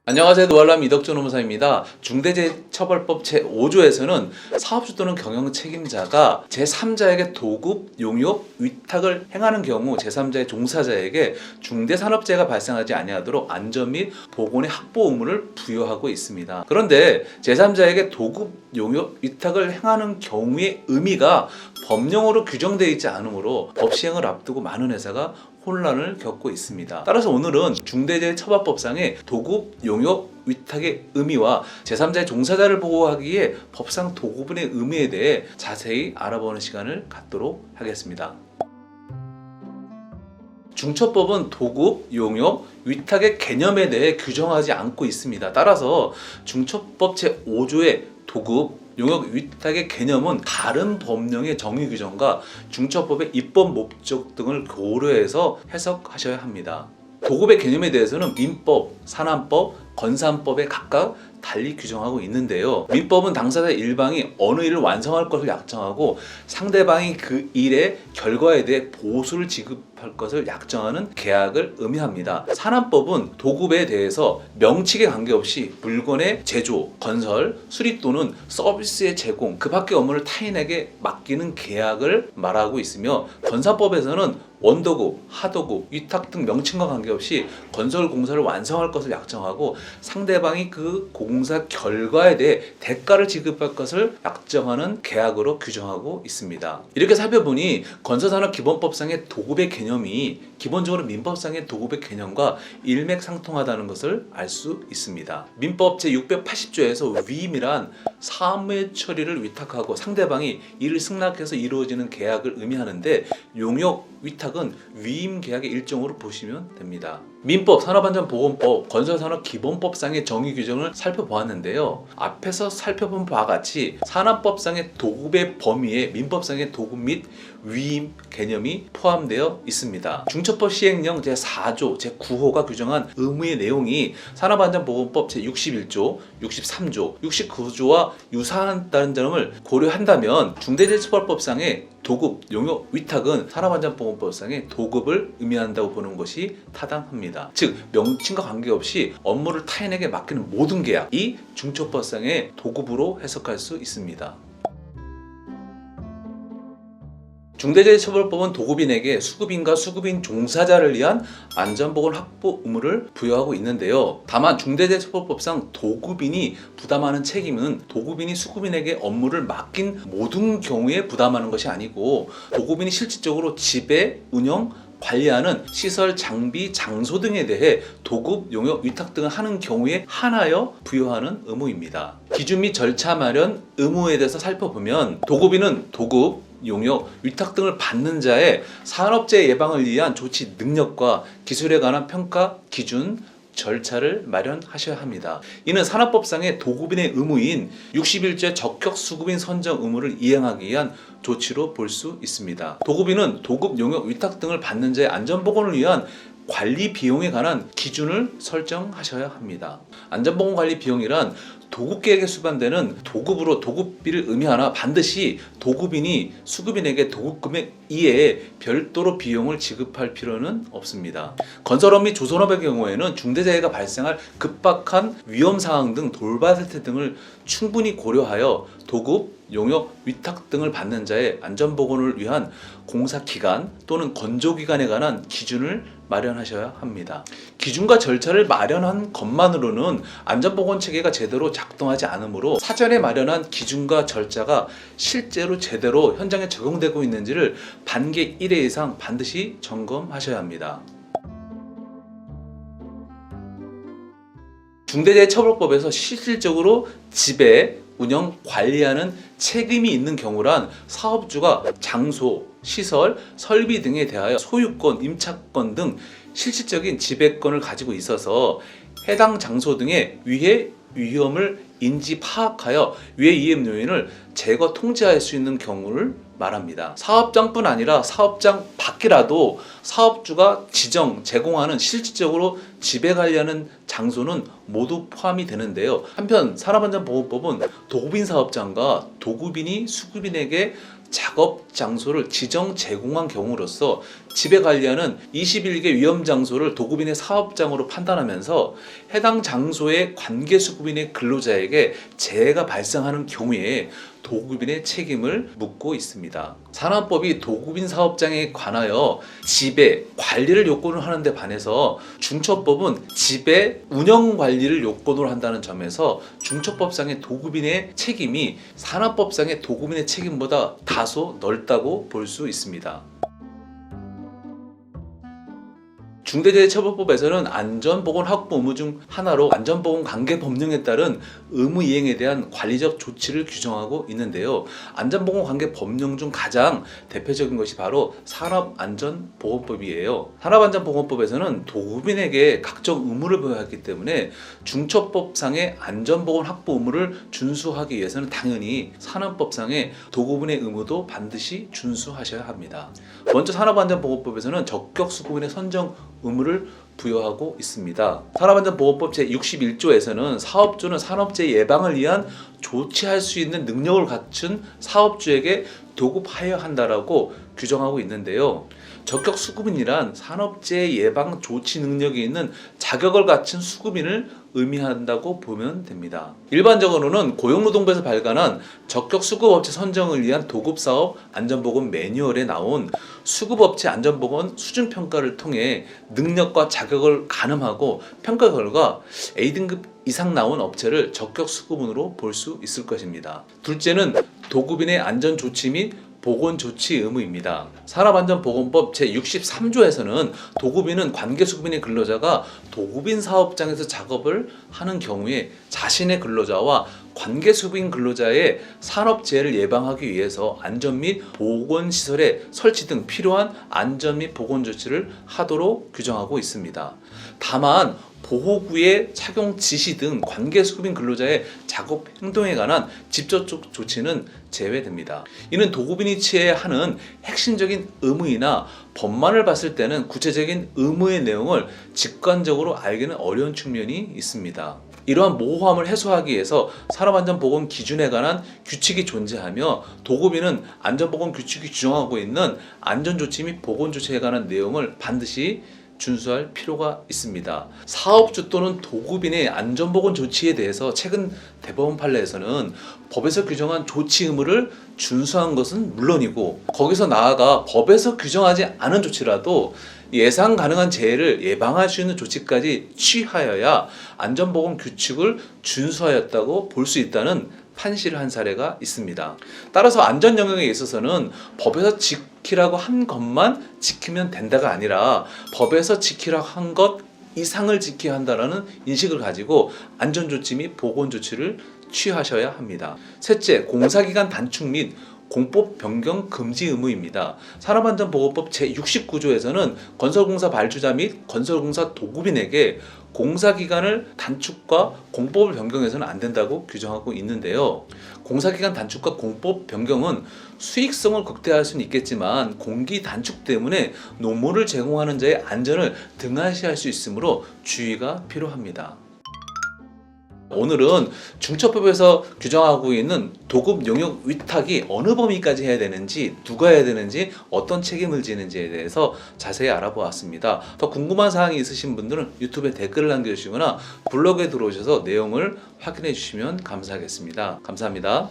안녕하세요. 노알람 이덕준 노무사입니다. 중대재해처벌법 제5조에서는 사업주 또는 경영 책임자가 제3자에게 도급, 용역, 위탁을 행하는 경우 제3자의 종사자에게 중대산업재해가 발생하지 아니하도록 안전 및 보건의 확보 의무를 부여하고 있습니다. 그런데 제3자에게 도급, 용역, 위탁을 행하는 경우의 의미가 법령으로 규정되어 있지 않으므로 법 시행을 앞두고 많은 회사가 혼란을 겪고 있습니다. 따라서 오늘은 중대재해처벌법상의 도급, 용역, 위탁의 의미와 제3자의 종사자를 보호하기에 법상 도급의 의미에 대해 자세히 알아보는 시간을 갖도록 하겠습니다. 중처법은 도급, 용역, 위탁의 개념에 대해 규정하지 않고 있습니다. 따라서 중처법 제5조의 도급, 용역, 위탁의 개념은 다른 법령의 정의 규정과 중처법의 입법 목적 등을 고려해서 해석하셔야 합니다. 도급의 개념에 대해서는 민법, 산안법, 건산법에 각각 달리 규정하고 있는데요. 민법은 당사자 일방이 어느 일을 완성할 것을 약정하고 상대방이 그 일의 결과에 대해 보수를 지급할 것을 약정하는 계약을 의미합니다. 산안법은 도급에 대해서 명칭에 관계없이 물건의 제조, 건설, 수리 또는 서비스의 제공, 그 밖의 업무를 타인에게 맡기는 계약을 말하고 있으며 건산법에서는 원도급, 하도급, 위탁 등 명칭과 관계없이 건설 공사를 완성할 것을 약정하고 상대방이 그 공사 결과에 대해 대가를 지급할 것을 약정하는 계약으로 규정하고 있습니다. 이렇게 살펴보니 건설산업기본법상의 도급의 개념이 기본적으로 민법상의 도급의 개념과 일맥상통하다는 것을 알 수 있습니다. 민법 제680조에서 위임이란 사무의 처리를 위탁하고 상대방이 이를 승낙해서 이루어지는 계약을 의미하는데 용역, 위탁은 위임 계약의 일종으로 보시면 됩니다. 민법, 산업안전보건법, 건설산업기본법상의 정의 규정을 살펴보았는데요. 앞에서 살펴본 바와 같이 산업법상의 도급의 범위에 민법상의 도급 및 위임 개념이 포함되어 있습니다. 중처법 시행령 제4조, 제9호가 규정한 의무의 내용이 산업안전보건법 제61조, 63조, 69조와 유사하다는 점을 고려한다면 중대재해처벌법상의 도급, 용역, 위탁은 산업안전보건법상의 도급을 의미한다고 보는 것이 타당합니다. 즉 명칭과 관계없이 업무를 타인에게 맡기는 모든 계약이 중처법상의 도급으로 해석할 수 있습니다. 중대재해처벌법은 도급인에게 수급인과 수급인 종사자를 위한 안전보건 확보 의무를 부여하고 있는데요. 다만 중대재해처벌법상 도급인이 부담하는 책임은 도급인이 수급인에게 업무를 맡긴 모든 경우에 부담하는 것이 아니고 도급인이 실질적으로 지배, 운영, 관리하는 시설, 장비, 장소 등에 대해 도급, 용역, 위탁 등을 하는 경우에 한하여 부여하는 의무입니다. 기준 및 절차 마련 의무에 대해서 살펴보면 도급인은 도급, 용역, 위탁 등을 받는 자의 산업재해 예방을 위한 조치 능력과 기술에 관한 평가, 기준, 절차를 마련하셔야 합니다. 이는 산업법상의 도급인의 의무인 61조의 적격 수급인 선정 의무를 이행하기 위한 조치로 볼 수 있습니다. 도급인은 도급, 용역, 위탁 등을 받는 자의 안전보건을 위한 관리 비용에 관한 기준을 설정하셔야 합니다. 안전보건 관리 비용이란 도급계획에 수반되는 도급으로 도급비를 의미하나 반드시 도급인이 수급인에게 도급금액 이외에 별도로 비용을 지급할 필요는 없습니다. 건설업 및 조선업의 경우에는 중대재해가 발생할 급박한 위험사항 등 돌발 사태 등을 충분히 고려하여 도급, 용역, 위탁 등을 받는 자의 안전보건을 위한 공사기간 또는 건조기간에 관한 기준을 마련하셔야 합니다. 기준과 절차를 마련한 것만으로는 안전보건 체계가 제대로 작동하지 않으므로 사전에 마련한 기준과 절차가 실제로 제대로 현장에 적용되고 있는지를 반기 1회 이상 반드시 점검하셔야 합니다. 중대재해처벌법에서 실질적으로 지배, 운영, 관리하는 책임이 있는 경우란 사업주가 장소, 시설, 설비 등에 대하여 소유권, 임차권 등 실질적인 지배권을 가지고 있어서 해당 장소 등의 위해 위험을 인지 파악하여 위해 위험 요인을 제거 통제할 수 있는 경우를 말합니다. 사업장뿐 아니라 사업장 밖이라도 사업주가 지정, 제공하는 실질적으로 지배 관리하는 장소는 모두 포함이 되는데요. 한편 산업안전보건법은 도급인 사업장과 도급인이 수급인에게 작업 장소를 지정 제공한 경우로서 지배 관리하는 21개 위험 장소를 도급인의 사업장으로 판단하면서 해당 장소의 관계수급인의 근로자에게 재해가 발생하는 경우에 도급인의 책임을 묻고 있습니다. 산업법이 도급인 사업장에 관하여 지배, 관리를 요건을 하는데 반해서 중처법은 지배, 운영 관리를 요건으로 한다는 점에서 중처법상의 도급인의 책임이 산업법상의 도급인의 책임보다 다소 넓다고 볼 수 있습니다. 중대재해처벌법에서는 안전보건 확보 의무 중 하나로 안전보건관계법령에 따른 의무 이행에 대한 관리적 조치를 규정하고 있는데요. 안전보건관계법령 중 가장 대표적인 것이 바로 산업안전보건법이에요. 산업안전보건법에서는 도급인에게 각종 의무를 부여했기 때문에 중처법상의 안전보건 확보 의무를 준수하기 위해서는 당연히 산업법상의 도급인의 의무도 반드시 준수하셔야 합니다. 먼저 산업안전보건법에서는 적격수급인의 선정 의무를 부여하고 있습니다. 산업안전보건법 제61조에서는 사업주는 산업재해 예방을 위한 조치할 수 있는 능력을 갖춘 사업주에게 도급하여야 한다라고 규정하고 있는데요. 적격 수급인이란 산업재해 예방 조치 능력이 있는 자격을 갖춘 수급인을 의미한다고 보면 됩니다. 일반적으로는 고용노동부에서 발간한 적격 수급업체 선정을 위한 도급사업 안전보건 매뉴얼에 나온 수급업체 안전보건 수준평가를 통해 능력과 자격을 가늠하고 평가 결과 A등급 이상 나온 업체를 적격 수급인으로 볼 수 있을 것입니다. 둘째는 도급인의 안전조치 및 보건조치 의무입니다. 산업안전보건법 제63조에서는 도급인은 관계수급인의 근로자가 도급인 사업장에서 작업을 하는 경우에 자신의 근로자와 관계수급인 근로자의 산업재해를 예방하기 위해서 안전 및 보건시설의 설치 등 필요한 안전 및 보건조치를 하도록 규정하고 있습니다. 다만 보호구의 착용 지시 등 관계수급인 근로자의 작업 행동에 관한 직접적 조치는 제외됩니다. 이는 도급인이 취해야 하는 핵심적인 의무이나 법만을 봤을 때는 구체적인 의무의 내용을 직관적으로 알기는 어려운 측면이 있습니다. 이러한 모호함을 해소하기 위해서 산업안전보건 기준에 관한 규칙이 존재하며 도급인은 안전보건 규칙이 규정하고 있는 안전조치 및 보건조치에 관한 내용을 반드시 준수할 필요가 있습니다. 사업주 또는 도급인의 안전보건 조치에 대해서 최근 대법원 판례에서는 법에서 규정한 조치 의무를 준수한 것은 물론이고 거기서 나아가 법에서 규정하지 않은 조치라도 예상 가능한 재해를 예방할 수 있는 조치까지 취하여야 안전보건 규칙을 준수하였다고 볼 수 있다는 판시를 한 사례가 있습니다. 따라서 안전 영역에 있어서는 법에서 지키라고 한 것만 지키면 된다가 아니라 법에서 지키라고 한 것 이상을 지켜야 한다는 인식을 가지고 안전조치 및 보건조치를 취하셔야 합니다. 셋째, 공사기간 단축 및 공법 변경 금지 의무입니다. 산업안전보건법 제69조에서는 건설공사 발주자 및 건설공사 도급인에게 공사기간을 단축과 공법을 변경해서는 안 된다고 규정하고 있는데요. 공사기간 단축과 공법 변경은 수익성을 극대화할 수는 있겠지만 공기 단축 때문에 노무를 제공하는 자의 안전을 등한시할 수 있으므로 주의가 필요합니다. 오늘은 중처법에서 규정하고 있는 도급 용역 위탁이 어느 범위까지 해야 되는지, 누가 해야 되는지, 어떤 책임을 지는지에 대해서 자세히 알아보았습니다. 더 궁금한 사항이 있으신 분들은 유튜브에 댓글을 남겨주시거나 블로그에 들어오셔서 내용을 확인해 주시면 감사하겠습니다. 감사합니다.